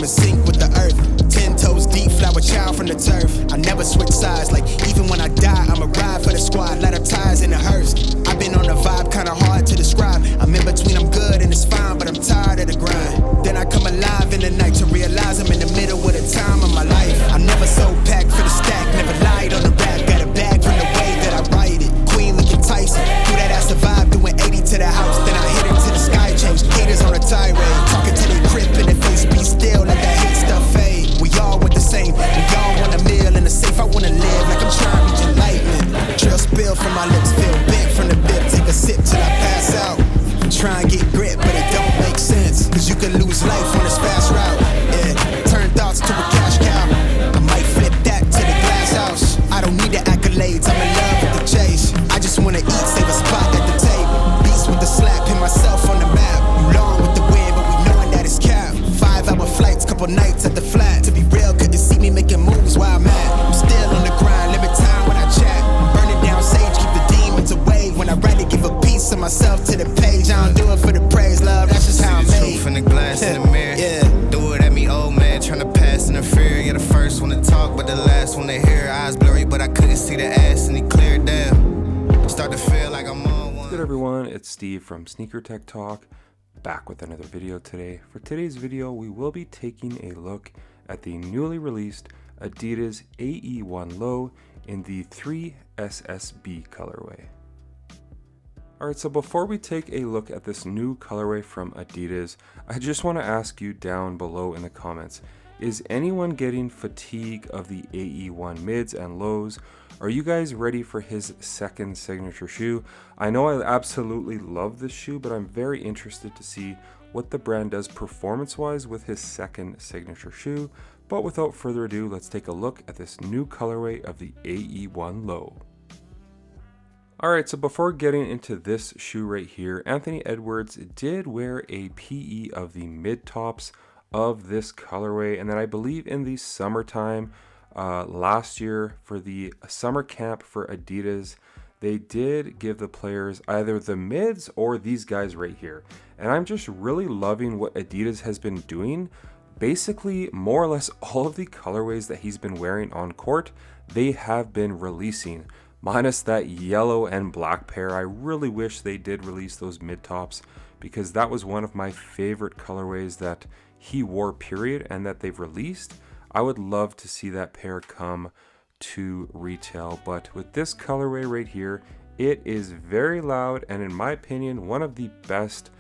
sync with the earth. 10 toes deep, flower child from the turf. I never switch sides, like even when I die, I'ma ride for the squad, light up ties in the hearse. I've been on a vibe, kinda hard to describe. I'm in between, I'm good and it's fine, but I'm tired of the grind. Then I come alive in the night to realize I'm in the middle of the time of my life. I'm never so packed for the stack, never lied on the rap. Got a bag from the way that I write it. Queen looking Tyson, do that ass survive, doing 80 to the house. Then I hit it to the sky change. Haters on a tirade, talking to their crib in the face. Be still, let that hate stuff fade. We all want the same, we all want a meal in the safe. I wanna live like I'm trying to reach enlightenment. Trail spill from my lips, feel big from the bib. Take a sip till I pass out. Try and get grit, but it don't make sense, cause you can lose life on this fast route. Yeah, turn thoughts to a cash cow. I might flip that to the glass house. I don't need the accolades, I'm in love with the chase. I just wanna eat, save a spot at the table. Beast with the slap, pin myself on the map. You long with the wind, but we knowing that it's cap. 5-hour flights, couple nights at the flat. To be real, couldn't see me making moves while I'm at. I'm still on the grind, limit time when I chat. I'm burning down sage, keep the demons away. When I write it, give a piece of myself to the page. I don't do it for the praise, love, that's just how I'm made. Truth in the glass in the mirror. Yeah. Do it at me, old man, tryna pass in the fear. You're the first one to talk, but the last one to hear. Eyes blurry, but I couldn't see the ass, and he cleared down. Start to feel like I'm on one. What's good, everyone? It's Steve from Sneaker Tech Talk, back with another video today. For today's video, we will be taking a look at the newly released Adidas AE1 Low in the 3SSB colorway. Alright, so before we take a look at this new colorway from Adidas, I just want to ask you down below in the comments, is anyone getting fatigue of the AE1 mids and lows? Are you guys ready for his second signature shoe? I know I absolutely love this shoe, but I'm very interested to see what the brand does performance-wise with his second signature shoe. But without further ado, let's take a look at this new colorway of the AE1 Low. Alright, so before getting into this shoe right here, Anthony Edwards did wear a PE of the mid tops of this colorway, and then I believe in the summertime last year for the summer camp for Adidas, they did give the players either the mids or these guys right here. And I'm just really loving what Adidas has been doing. Basically, more or less all of the colorways that he's been wearing on court, they have been releasing. Minus that yellow and black pair. I really wish they did release those mid tops, because that was one of my favorite colorways that he wore, period, and that they've released. I would love to see that pair come to retail, but with this colorway right here, it is very loud and in my opinion one of the best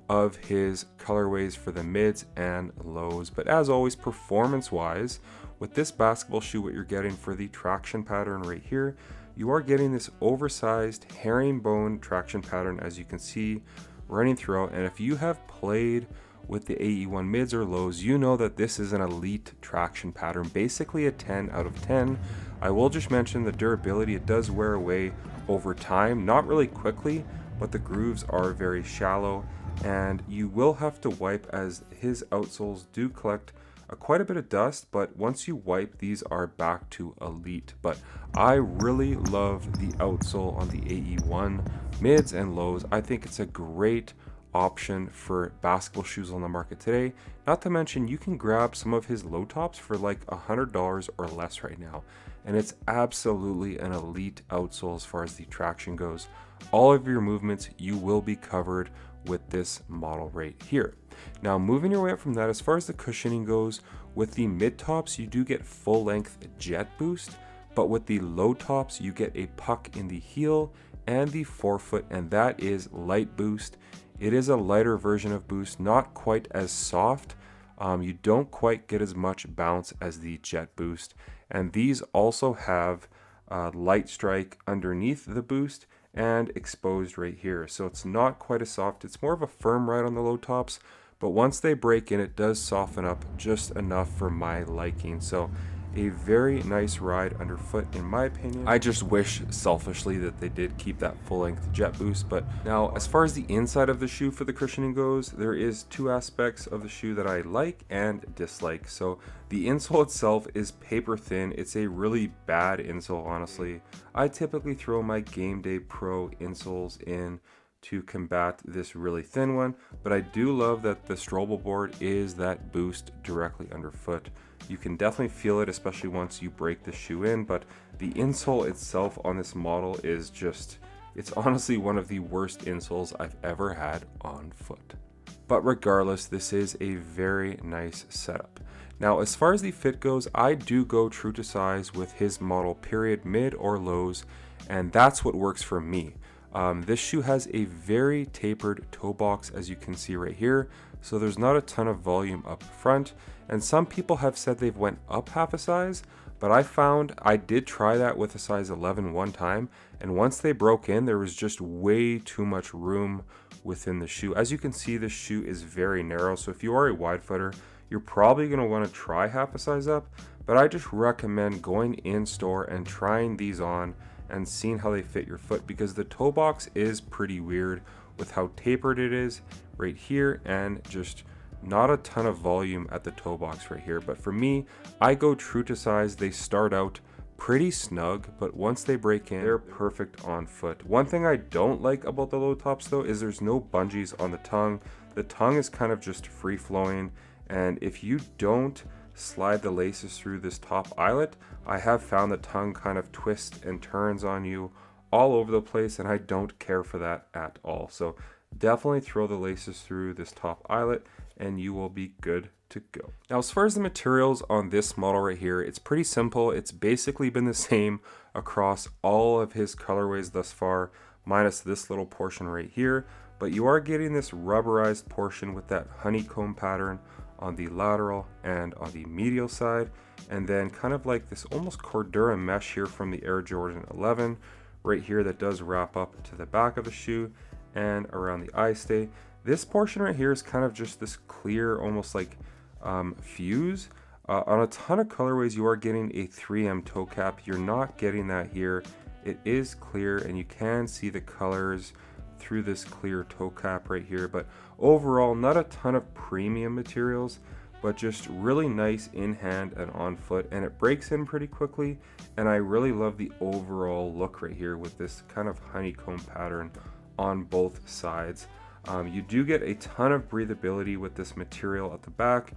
of his colorways for the mids and lows. But as always, performance wise, with this basketball shoe, what you're getting for the traction pattern right here, you are getting this oversized herringbone traction pattern, as you can see running throughout. And if you have played with the AE1 mids or lows, you know that this is an elite traction pattern, basically a 10 out of 10. I will just mention the durability. It does wear away over time, not really quickly, but the grooves are very shallow, and you will have to wipe, as his outsoles do collect quite a bit of dust, but once you wipe, these are back to elite. But I really love the outsole on the AE1 mids and lows. I think it's a great option for basketball shoes on the market today. Not to mention, you can grab some of his low tops for like $100 or less right now, and it's absolutely an elite outsole as far as the traction goes. All of your movements, you will be covered with this model right here. Now, moving your way up from that, as far as the cushioning goes, with the mid tops you do get full length jet boost, but with the low tops you get a puck in the heel and the forefoot, and that is light boost. It is a lighter version of boost, not quite as soft. You don't quite get as much bounce as the jet boost, and these also have light strike underneath the boost and exposed right here, so it's not quite as soft. It's more of a firm ride on the low tops, but once they break in, it does soften up just enough for my liking. So a very nice ride underfoot in my opinion. I just wish selfishly that they did keep that full length jet boost. But now, as far as the inside of the shoe for the cushioning goes, there is two aspects of the shoe that I like and dislike. So the insole itself is paper thin. It's a really bad insole, honestly. I typically throw my Game Day Pro insoles in to combat this really thin one, but I do love that the Strobel board is that boost directly underfoot. You can definitely feel it, especially once you break the shoe in, but the insole itself on this model is just, it's honestly one of the worst insoles I've ever had on foot. But regardless, this is a very nice setup. Now, as far as the fit goes, I do go true to size with his model, period, mid or lows, and that's what works for me. This shoe has a very tapered toe box, as you can see right here, so there's not a ton of volume up front, and some people have said they've went up half a size, but I did try that with a size 11 one time, and once they broke in, there was just way too much room within the shoe. As you can see, this shoe is very narrow, so if you are a wide footer, you're probably going to want to try half a size up, but I just recommend going in store and trying these on and seeing how they fit your foot, because the toe box is pretty weird with how tapered it is right here and just not a ton of volume at the toe box right here. But for me, I go true to size. They start out pretty snug, but once they break in, they're perfect on foot. One thing I don't like about the low tops though is there's no bungees on the tongue. The tongue is kind of just free flowing, and if you don't slide the laces through this top eyelet, I have found the tongue kind of twists and turns on you all over the place, and I don't care for that at all. So definitely throw the laces through this top eyelet and you will be good to go. Now, as far as the materials on this model right here, it's pretty simple. It's basically been the same across all of his colorways thus far, minus this little portion right here, but you are getting this rubberized portion with that honeycomb pattern on the lateral and on the medial side, and then kind of like this almost Cordura mesh here from the Air Jordan 11 right here that does wrap up to the back of the shoe and around the eye stay. This portion right here is kind of just this clear, almost like fuse. On a ton of colorways, you are getting a 3M toe cap. You're not getting that here. It is clear and you can see the colors through this clear toe cap right here, but overall not a ton of premium materials, but just really nice in hand and on foot, and it breaks in pretty quickly, and I really love the overall look right here with this kind of honeycomb pattern on both sides. You do get a ton of breathability with this material at the back.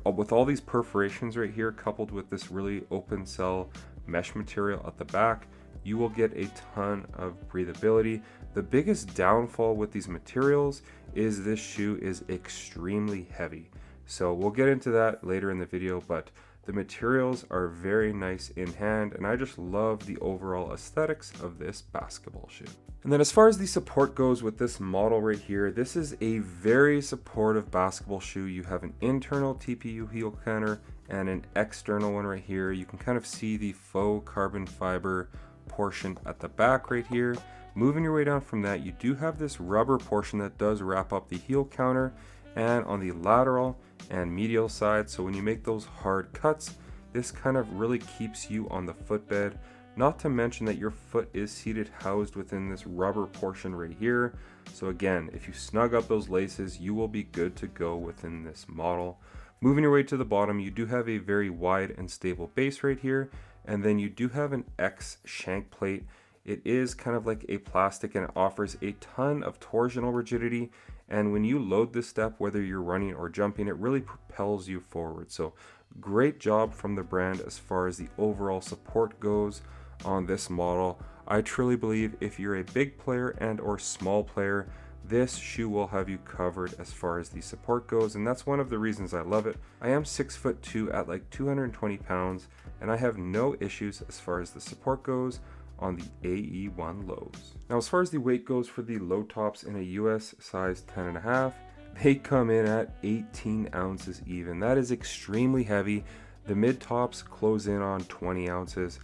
With all these perforations right here coupled with this really open cell mesh material at the back, you will get a ton of breathability. The biggest downfall with these materials is this shoe is extremely heavy. So we'll get into that later in the video, but the materials are very nice in hand, and I just love the overall aesthetics of this basketball shoe. And then as far as the support goes with this model right here, this is a very supportive basketball shoe. You have an internal TPU heel counter and an external one right here. You can kind of see the faux carbon fiber portion at the back right here. Moving your way down from that, you do have this rubber portion that does wrap up the heel counter and on the lateral and medial side. So when you make those hard cuts, this kind of really keeps you on the footbed. Not to mention that your foot is seated housed within this rubber portion right here. So again, if you snug up those laces, you will be good to go within this model. Moving your way to the bottom, you do have a very wide and stable base right here, and then you do have an X shank plate. It is kind of like a plastic and it offers a ton of torsional rigidity, and when you load this step, whether you're running or jumping, it really propels you forward. So great job from the brand as far as the overall support goes on this model. I truly believe if you're a big player and or small player, this shoe will have you covered as far as the support goes, and that's one of the reasons I love it. I am 6'2" at like 220 pounds, and I have no issues as far as the support goes on the AE1 lows. Now, as far as the weight goes for the low tops in a US size 10.5, they come in at 18 ounces even. That is extremely heavy. The mid tops close in on 20 ounces.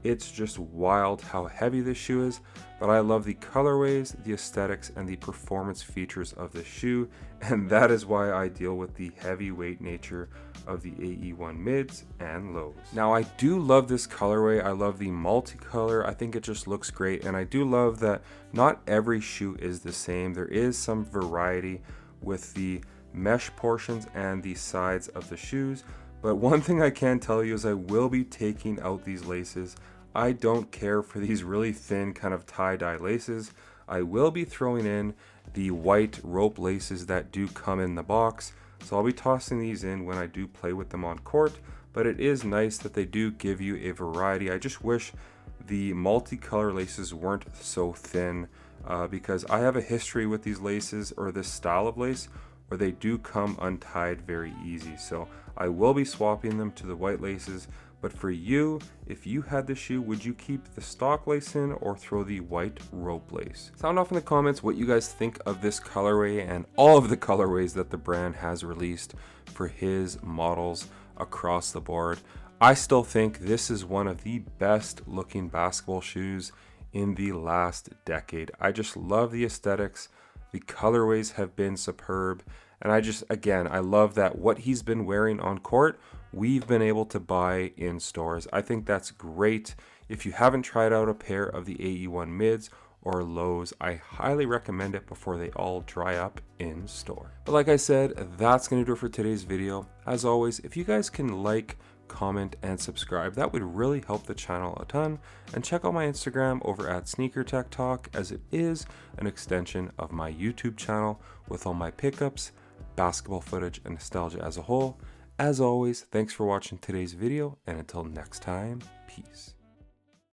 It's just wild how heavy this shoe is, but I love the colorways, the aesthetics, and the performance features of this shoe, and that is why I deal with the heavyweight nature of the AE1 mids and lows. Now, I do love this colorway. I love the multicolor. I think it just looks great, and I do love that not every shoe is the same. There is some variety with the mesh portions and the sides of the shoes. But one thing I can tell you is I will be taking out these laces. I don't care for these really thin kind of tie-dye laces. I will be throwing in the white rope laces that do come in the box. So I'll be tossing these in when I do play with them on court, but it is nice that they do give you a variety. I just wish the multicolor laces weren't so thin because I have a history with these laces, or this style of lace, where they do come untied very easy. So I will be swapping them to the white laces. But for you, if you had the shoe, would you keep the stock lace in or throw the white rope lace? Sound off in the comments what you guys think of this colorway and all of the colorways that the brand has released for his models across the board. I still think this is one of the best looking basketball shoes in the last decade. I just love the aesthetics. The colorways have been superb. And I love that what he's been wearing on court, we've been able to buy in stores. I think that's great. If you haven't tried out a pair of the AE1 mids or lows, I highly recommend it before they all dry up in store. But like I said, that's going to do it for today's video. As always, if you guys can like, comment, and subscribe, that would really help the channel a ton. And check out my Instagram over at Sneaker Tech Talk, as it is an extension of my YouTube channel with all my pickups, basketball footage, and nostalgia as a whole. As always, thanks for watching today's video, and until next time, peace.